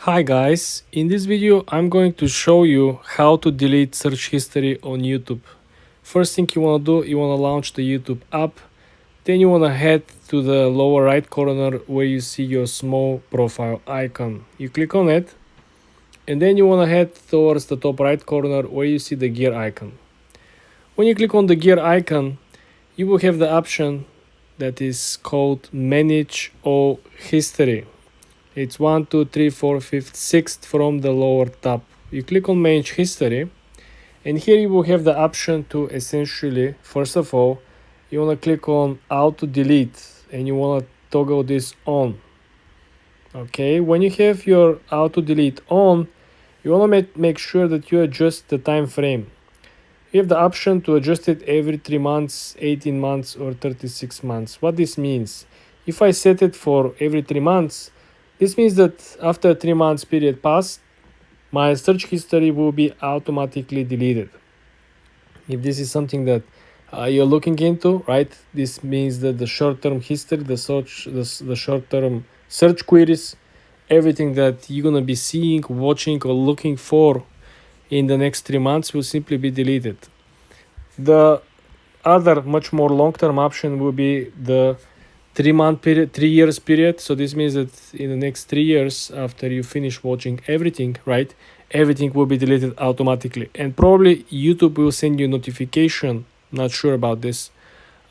Hi guys, in this video I'm going to show you how to delete search history on YouTube. First thing you want to do, you want to launch the YouTube app, then you want to head to the lower right corner where you see your small profile icon. You click on it and then you want to head towards the top right corner where you see the gear icon. When you click on the gear icon, you will have the option that is called Manage All History. It's 1, 2, 3, 4, 5, 6th from the lower top. You click on Manage History, and here you will have the option to essentially, first of all, you want to click on Auto Delete, and you want to toggle this on. Okay, when you have your Auto Delete on, you want to make sure that you adjust the time frame. You have the option to adjust it every 3 months, 18 months, or 36 months. What this means, if I set it for every 3 months, this means that after a 3 months period passed, my search history will be automatically deleted. If this is something that you're looking into, right? This means that the short-term history, the short-term search queries, everything that you're gonna be seeing, watching, or looking for in the next 3 months will simply be deleted. The other much more long-term option will be the 3-month period, 3 years period. So this means that in the next 3 years after you finish watching everything, right, everything will be deleted automatically, and probably YouTube will send you a notification, not sure about this,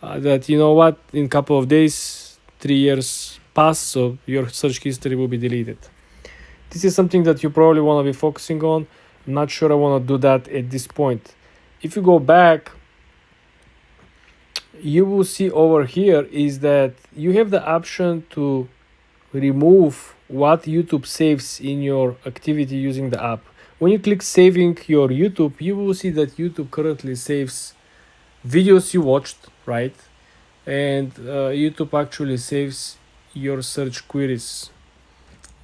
that you know what, in a couple of days 3 years pass, so your search history will be deleted. This is something that you probably want to be focusing on. I'm not sure I want to do that at this point. If you go back, you will see over here is that you have the option to remove what YouTube saves in your activity using the app. When you click saving your YouTube, you will see that YouTube currently saves videos you watched, right? And YouTube actually saves your search queries.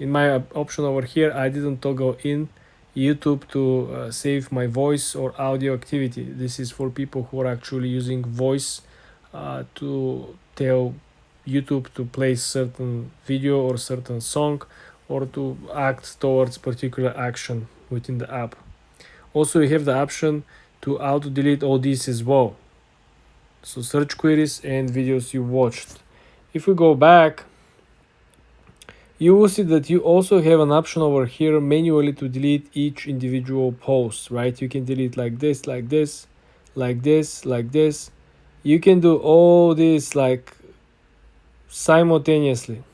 In my option over here, I didn't toggle in YouTube to save my voice or audio activity. This is for people who are actually using voice to tell YouTube to play certain video or certain song, or to act towards particular action within the app. Also, you have the option to auto delete all these as well, so search queries and videos you watched. If we go back, you will see that you also have an option over here manually to delete each individual post, right? You can delete like this, like this, like this, like this. You can do all this like simultaneously,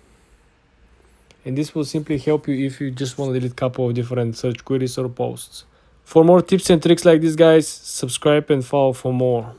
and this will simply help you if you just want to delete a couple of different search queries or posts. For more tips and tricks like this, guys, subscribe and follow for more.